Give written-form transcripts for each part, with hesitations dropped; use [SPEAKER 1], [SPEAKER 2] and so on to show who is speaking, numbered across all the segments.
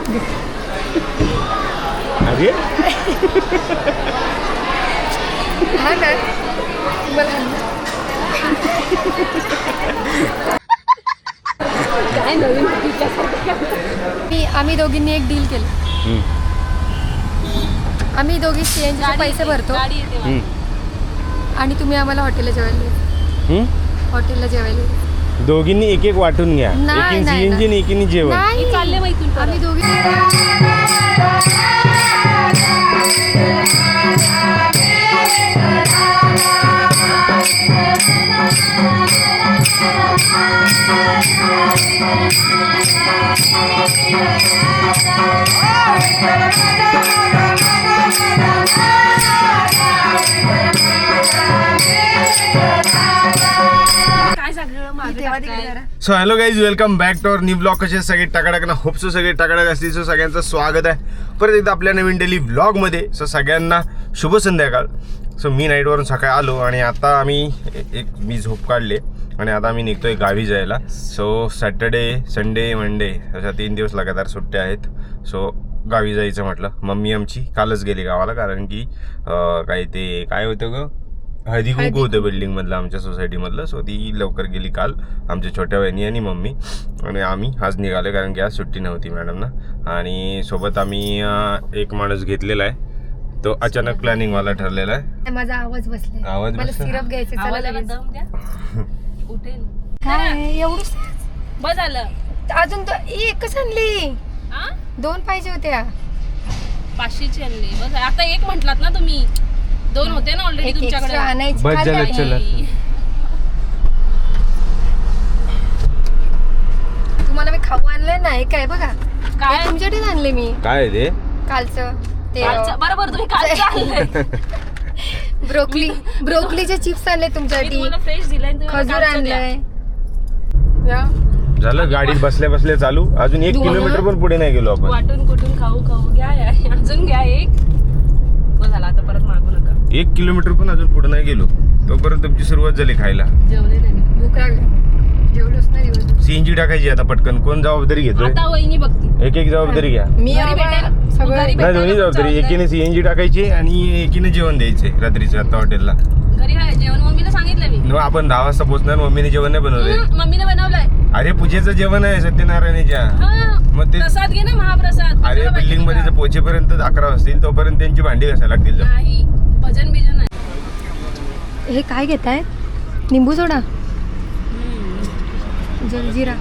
[SPEAKER 1] अरे
[SPEAKER 2] हा ना काय नवीन आम्ही दोघींनी एक डील केलं. आम्ही दोघी सीएनजीचे पैसे भरतो आणि तुम्ही आम्हाला हॉटेलला जेवायला हॉटेलला जेवायला
[SPEAKER 1] दोघींनी एक एक वाटून घ्या.
[SPEAKER 2] नाही,
[SPEAKER 1] एकीने
[SPEAKER 2] नाही,
[SPEAKER 1] सीएनजी आणि एकीने जेवण.
[SPEAKER 2] नाही चालले माहिती आम्ही दोघी
[SPEAKER 1] so hello guys, welcome back to our new blog. कसे सगळे टकाटक ना, होप सो सगळे टकाटक असतील. सो सगळ्यांचं स्वागत आहे परत एकदा आपल्या नवीन डेली ब्लॉगमध्ये. सो सगळ्यांना शुभ संध्याकाळ. सो मी नाईटवरून सकाळी आलो आणि आता आम्ही मी झोप काढले आणि आता आम्ही निघतोय गावी जायला. सो सॅटर्डे, संडे, मंडे अशा 3 दिवस लगातार सुट्ट्या आहेत. सो गावी जायचं म्हटलं. मम्मी आमची कालच गेली गावाला, कारण की काय होतं ग, हळदी कुंकू होतं बिल्डिंगमधलं, आमच्या सोसायटीमधलं. सो ती लवकर गेली काल, आमच्या छोट्या बहिणी आणि मम्मी. आणि आम्ही आज निघालो कारण की आज सुट्टी नव्हती मॅडमना. आणि सोबत आम्ही एक माणूस घेतलेला आहे, तो अचानक प्लॅनिंगवाला ठरलेला आहे.
[SPEAKER 2] माझा आवाज बसला.
[SPEAKER 1] आवाज
[SPEAKER 2] मला
[SPEAKER 1] बसला?
[SPEAKER 2] सिरप घ्यायचे. चला लगेच.
[SPEAKER 3] उठेल
[SPEAKER 2] काय एवढं
[SPEAKER 3] बस झालं.
[SPEAKER 2] अजून तर एकच आणली. 2 पाहिजे होत्या.
[SPEAKER 3] 500ची आणली बस. आता एक म्हटलात ना तुम्ही, 2 होते ना ऑलरेडी
[SPEAKER 2] एक
[SPEAKER 3] तुमच्याकडे.
[SPEAKER 2] extra आणायची.
[SPEAKER 1] बस
[SPEAKER 2] खाल्लं
[SPEAKER 1] झालं,
[SPEAKER 2] नाही.
[SPEAKER 1] चला.
[SPEAKER 2] तुम्हाला मी खाऊ आणलंय ना. हे काय बघा,
[SPEAKER 3] काय
[SPEAKER 2] हे तुमच्यासाठी आणले मी
[SPEAKER 1] काय आहे ते?
[SPEAKER 2] कालचं ते
[SPEAKER 3] कालचं- बरोबर तुम्ही कालचं आणलंय.
[SPEAKER 2] ब्रोकलीचे चिप्स आणले
[SPEAKER 3] मी
[SPEAKER 2] तुमच्यासाठी.
[SPEAKER 3] तुम्हाला फ्रेश दिलाय आणि तुम्ही मला
[SPEAKER 2] खजूर
[SPEAKER 3] कालचं द्या.
[SPEAKER 2] आणलंय. या.
[SPEAKER 1] झालं गाडीत बसल्या बसल्या चालू. अजून 1 किलोमीटर पण पुढे नाही गेलो आपण.
[SPEAKER 3] वाटून कुठून खाऊ घ्या अजून घ्या एक. बस झाला, आता परत मागू नका.
[SPEAKER 1] 1 किलोमीटर पण अजून पुढे नाही गेलो तोपर्यंत तुमची सुरुवात झाली खायला.
[SPEAKER 3] जेवले नाही मी.
[SPEAKER 2] भूक लागली. जेवलोच नाही दिवसभर.
[SPEAKER 1] सीएनजी टाकायची आता पटकन. कोण जबाबदारी घेतोय?
[SPEAKER 3] आता वहिनी बघती.
[SPEAKER 1] एक जबाबदारी घ्या.
[SPEAKER 2] मी
[SPEAKER 3] घरी
[SPEAKER 2] आबा
[SPEAKER 3] भेटायला-
[SPEAKER 2] सगळं
[SPEAKER 3] घरी
[SPEAKER 1] नाही, दोन्ही जबाबदारी. एकीने सीएनजी टाकायची आणि एकीने जेवण द्यायचे रात्रीचं आता हॉटेलला.
[SPEAKER 3] घरी आहे जेवण. मम्मीला सांगितलं मी.
[SPEAKER 1] मग आपण 10 वाजता पोहोचणार. मम्मीने जेवण नाही बनवलंय.
[SPEAKER 3] मम्मीने बनवलंय.
[SPEAKER 1] अरे पूजेचं जेवण आहे सत्यनारायणच्या. मग ते
[SPEAKER 3] प्रसाद घे ना, महाप्रसाद.
[SPEAKER 1] अरे बिल्डिंग मध्ये जर पोहोचेपर्यंत 11 वाजतील, तोपर्यंत त्यांची भांडी घासायला लागतील.
[SPEAKER 3] नाही, भजन बिजन नाही.
[SPEAKER 2] हे काय घेताय? निंबू सोडा, जलजिरा.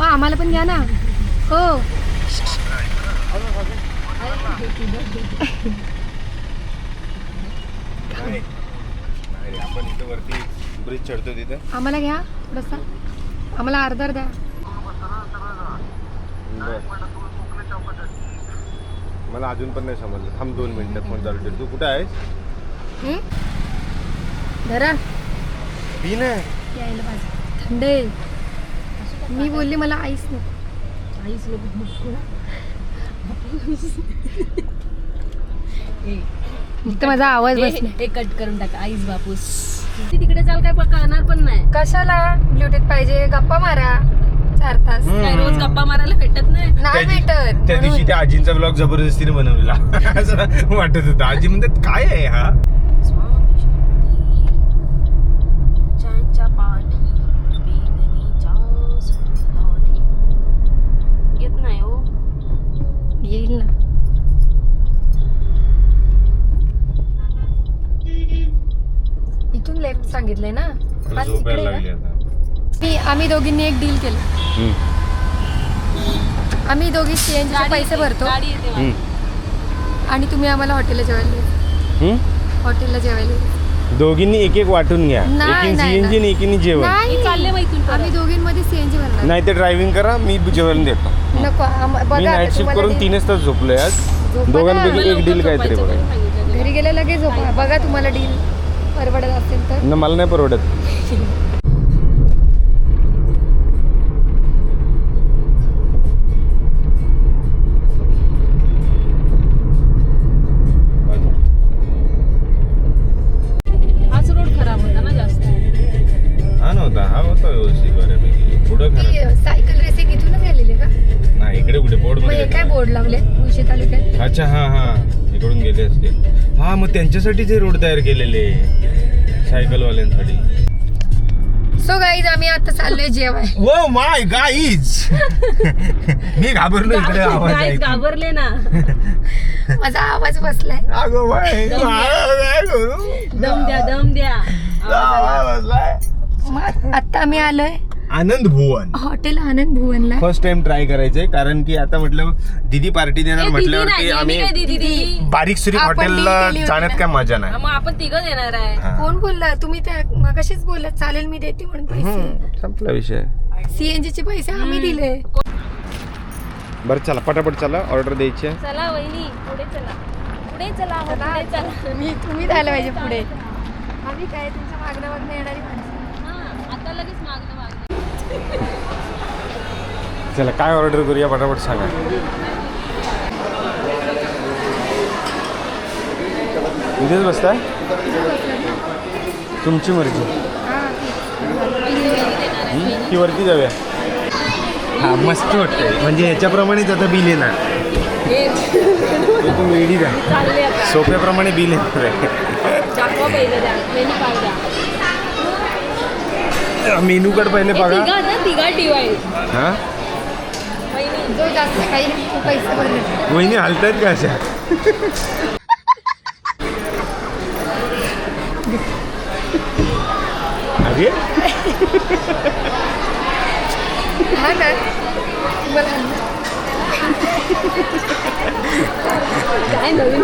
[SPEAKER 2] आम्हाला पण घ्या ना. हो
[SPEAKER 1] आपण इथं वरती ब्रिज चढतो तिथे.
[SPEAKER 2] आम्हाला घ्या थोडंसं. आम्हाला अर्धा द्या.
[SPEAKER 1] मला अजून पण नाही समजलं. थांब 2 मिनिटं फोन चालू ठेव. तू कुठे आहेस?
[SPEAKER 2] धरा.
[SPEAKER 1] पी नाही.
[SPEAKER 2] यायला पाहिजे. थंड आहे. मी बोलली मला आईस नको.
[SPEAKER 3] आईच नको.
[SPEAKER 2] इथं माझा आवाज बसला.
[SPEAKER 3] हे कट करून टाका. आईस बापूस. ती तिकडे जाल काय कळणार पण नाही.
[SPEAKER 2] कशाला ब्लूटूथ पाहिजे? गप्पा मारा 4 तास.
[SPEAKER 3] काय रोज गप्पा मारायला भेटत नाही.
[SPEAKER 2] नाही भेटत.
[SPEAKER 1] त्या दिवशी त्या आजींचा ब्लॉग जबरदस्तीने बनवलेला. असं वाटत होतं. आजी म्हणतात काय आहे हा?
[SPEAKER 3] स्वामी शक्ती ज्यांच्या पाठी वेदनेच्या सुरलाठी. येत नाही हो.
[SPEAKER 2] येईल ना. इथून लेफ्ट सांगितलंय ना.
[SPEAKER 1] मला
[SPEAKER 2] आज
[SPEAKER 1] झोप यायला
[SPEAKER 2] इकडे
[SPEAKER 1] लागली
[SPEAKER 2] ना.
[SPEAKER 1] आता.
[SPEAKER 2] आम्ही दोघींनी एक डील केलं. आम्ही दोघी सीएनजीचे पैसे भरतो
[SPEAKER 3] गाडी येते माझी.
[SPEAKER 2] आणि तुम्ही आम्हाला हॉटेलला जेवायला हॉटेलला जेवायला
[SPEAKER 1] दोघींनी एक एक वाटून घ्या.
[SPEAKER 2] नाही,
[SPEAKER 1] एकीने
[SPEAKER 2] नाही,
[SPEAKER 1] सीएनजी आणि
[SPEAKER 2] नाही.
[SPEAKER 1] एकीने जेवण.
[SPEAKER 3] मी चालले माहिती
[SPEAKER 2] आम्ही दोघींमध्ये सीएनजी भरणार.
[SPEAKER 1] नाही ते ड्रायव्हिंग करा, मी जेवण देतो.
[SPEAKER 2] नको बघा
[SPEAKER 1] मी
[SPEAKER 2] आता
[SPEAKER 1] नाईट शिफ्ट
[SPEAKER 2] तुम्हाला
[SPEAKER 1] करून
[SPEAKER 2] ते-
[SPEAKER 1] 3च तास झोपलोय आज.
[SPEAKER 2] झोपा
[SPEAKER 1] दोघांपैकी
[SPEAKER 2] ना.
[SPEAKER 1] एक डील काहीतरी बघा.
[SPEAKER 2] घरी गेल्या लगेच झोपा. बघा तुम्हाला डील परवडत असेल तर.
[SPEAKER 1] मला नाही परवडत.
[SPEAKER 2] रोड लावले मुळशी तालुक्यात.
[SPEAKER 1] अच्छा हा हा इकडून गेले असते. हा मग त्यांच्यासाठीच हे रोड तयार केलेले सायकलवाल्यांसाठी.
[SPEAKER 2] सो गाईज आम्ही आता चाललोय जेवाय.
[SPEAKER 1] ओ माय गाईज मी घाबरलो इकडे आवाज
[SPEAKER 3] Guys,
[SPEAKER 1] ऐकून.
[SPEAKER 3] घाबरले ना.
[SPEAKER 2] माझा आवाज बसलाय.
[SPEAKER 1] अगो बाई
[SPEAKER 3] दम द्या
[SPEAKER 1] आवाज बसलाय.
[SPEAKER 2] आता आम्ही आलोय
[SPEAKER 1] आनंद भुवन.
[SPEAKER 2] हॉटेल आनंद भुवनला.
[SPEAKER 1] फर्स्ट टाइम ट्राय करायचंय कारण की आता म्हटलं दीदी पार्टी देणार म्हटल्यावरती आम्ही बारीक सुरीक
[SPEAKER 2] आपण
[SPEAKER 1] हॉटेलला
[SPEAKER 2] deal केली होती
[SPEAKER 1] जाण्यात
[SPEAKER 2] ना.
[SPEAKER 1] काय मजा नाही.
[SPEAKER 3] मग आपण तिघं देणार आहे.
[SPEAKER 1] हा.
[SPEAKER 2] कोण बोलला तुम्ही? त्या मगाशीच बोलला चालेल मी देते म्हणून पैसे.
[SPEAKER 1] संपला विषय.
[SPEAKER 2] सीएनजी चे पैसे आम्ही दिले.
[SPEAKER 1] बरं चला पटापट चला ऑर्डर द्यायची आहे.
[SPEAKER 3] चला वहिनी पुढे चला पुढे चला
[SPEAKER 2] तुम्ही जायला पाहिजे पुढे. आम्ही काय तुमच्या मागणं येणारी माणसं.
[SPEAKER 3] हा आता लगेच मागणं
[SPEAKER 1] चला काय ऑर्डर करूया पटापट सांगा. इथेच बसताय तुमची मर्जी. ती वरती जाऊया. हा मस्त वाटतंय म्हणजे ह्याच्याप्रमाणेच आता बिल येणार. तू वेडी द्या
[SPEAKER 3] चालले आता.
[SPEAKER 1] सोप्याप्रमाणे बिल येणार आहे.
[SPEAKER 3] दाखवा पहिले द्या मेनू कार्ड द्या.
[SPEAKER 1] मेनू कार्ड पहिले बघा.
[SPEAKER 3] तिघा डिवाइड.
[SPEAKER 1] हा
[SPEAKER 2] जो जास्त काही पैसे भरले.
[SPEAKER 1] वहिनी हलतायत का अशा. अरे
[SPEAKER 2] हा ना मला
[SPEAKER 3] काय नवीन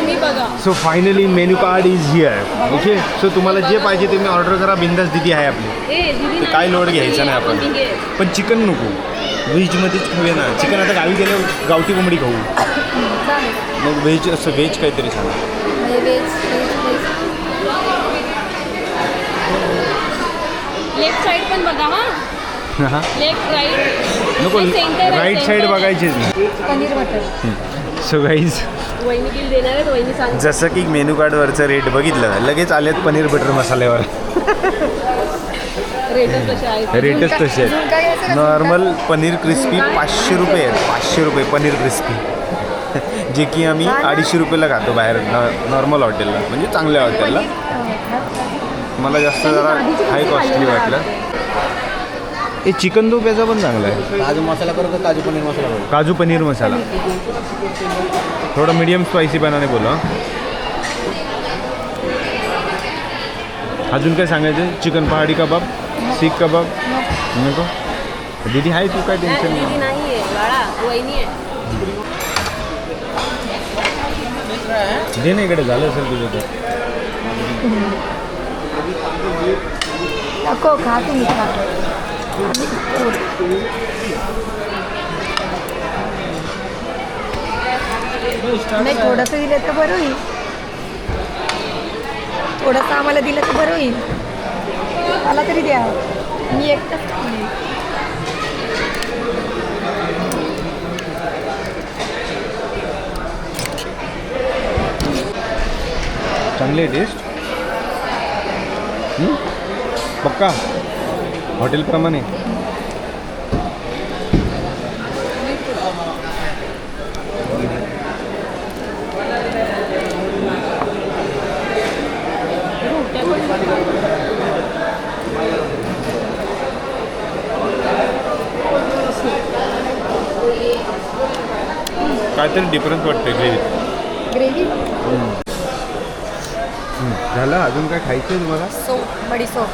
[SPEAKER 3] मी बघा.
[SPEAKER 1] So finally menu card is here. Okay so तुम्हाला जे पाहिजे ते मी ऑर्डर करा. बिंदास दिदी आहे आपली.
[SPEAKER 3] ए दीदी
[SPEAKER 1] ते काय लोड घ्यायचा नाही आपण. पण चिकन नको व्हेजमध्येच खाऊया ना. चिकन आता गावी गेल्यावर गावठी कोंबडी खाऊ. मग व्हेज असं व्हेज काहीतरी सांगा.
[SPEAKER 3] लेफ्ट साइड पण बघा. हा
[SPEAKER 1] हा
[SPEAKER 3] लेफ्ट राईट
[SPEAKER 1] नको राईट साईड बघायचीच नाही.
[SPEAKER 2] पनीर बटर.
[SPEAKER 1] सो गाईज
[SPEAKER 3] वहिनी बिल देणार आहेत. वहिनी सांग.
[SPEAKER 1] जसं की मेन्यू कार्डवरचं रेट बघितलं लगेच आलेत पनीर बटर मसाल्यावर.
[SPEAKER 3] रेटच कसे आहेत.
[SPEAKER 1] रेटच तसे आहेत.
[SPEAKER 2] झुणका घ्यायचा का?
[SPEAKER 1] नॉर्मल पनीर क्रिस्पी 500 रुपये आहेत. 500 रुपये पनीर क्रिस्पी जे की आम्ही 250 रुपयाला खातो बाहेर नॉर्मल हॉटेलला म्हणजे चांगल्या हॉटेलला. मला जास्त जरा हाय कॉस्टली वाटलं. हे चिकन दो प्याचा पण चांगला आहे.
[SPEAKER 4] काजू मसाला करू का काजू पनीर मसाला करू?
[SPEAKER 1] काजू पनीर मसाला थोडं मीडियम स्पायसी बनाने बोला. अजून काय सांगायचं? चिकन पहाडी कबाब सीख कबाब नको. दीदी आहे तू काय टेन्शन
[SPEAKER 3] दीदी
[SPEAKER 1] नाही.
[SPEAKER 3] नाहीये बाळा वहिनी आहे.
[SPEAKER 1] दे ना इकडे झालं असेल तुझं तर.
[SPEAKER 2] नको खा तुम्ही खा. नाही थोडंसं दिलं तर बरं होईल. थोडंसं आम्हाला दिलं तर बरं होईल. मला तरी द्या. मी एकटाच खाईन.
[SPEAKER 1] चांगली आहे टेस्ट. पक्का हॉटेलप्रमाणे. काहीतरी डिफरन्स वाटतंय ग्रेव्हीत.
[SPEAKER 2] ग्रेव्ही
[SPEAKER 1] झालं. अजून काय खायचं आहे तुम्हाला?
[SPEAKER 2] सोप बडीसोप.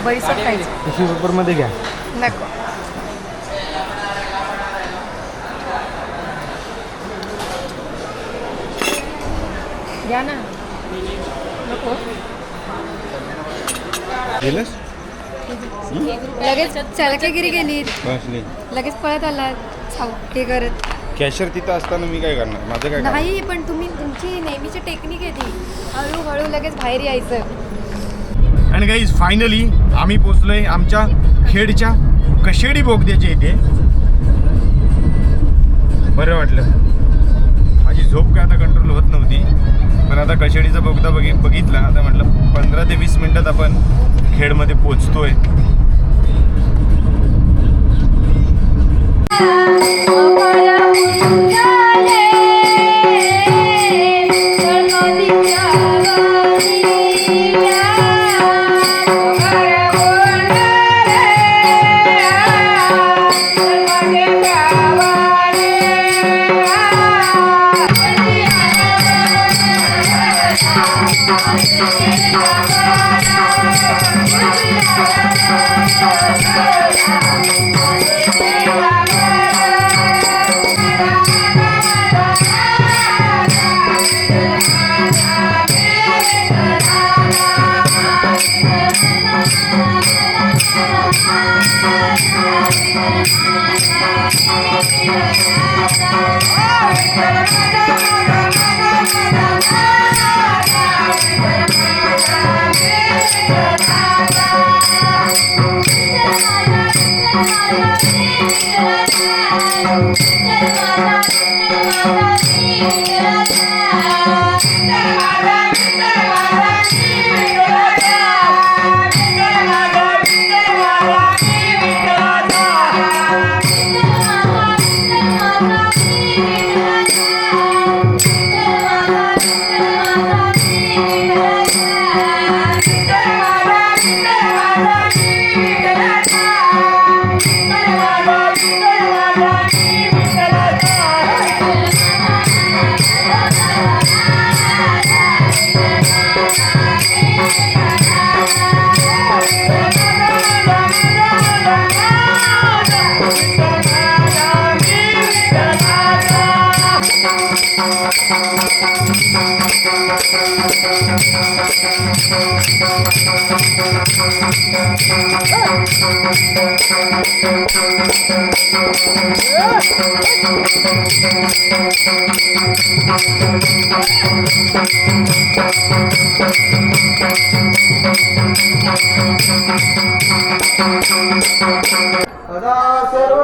[SPEAKER 2] बडीसोप खायचं.
[SPEAKER 1] टिश्यू पेपरमध्ये घ्या.
[SPEAKER 2] नको. घ्या ना. नको.
[SPEAKER 1] गेलंस
[SPEAKER 2] लगेच चलकेगिरी गेली.
[SPEAKER 1] बसली.
[SPEAKER 2] लगेच पळत आला हे करत.
[SPEAKER 1] कॅशर तिथं असताना मी काय करणार? माझं काय करणार?
[SPEAKER 2] नाही पण तुम्ही तुमची नेहमीची टेक्निक आहे ती. हळूहळू लगेच बाहेर यायचं.
[SPEAKER 1] आणि गाईज फायनली आम्ही पोचलोय आमच्या खेडच्या कशेडी बोगद्याच्या इथे. बरं वाटलं. माझी झोप काय आता कंट्रोल होत नव्हती पण आता कशेडीचा बोगदा बघितला. आता म्हटलं 15 ते 20 मिनिटात आपण खेडमध्ये पोचतोय.
[SPEAKER 4] सदा सर्व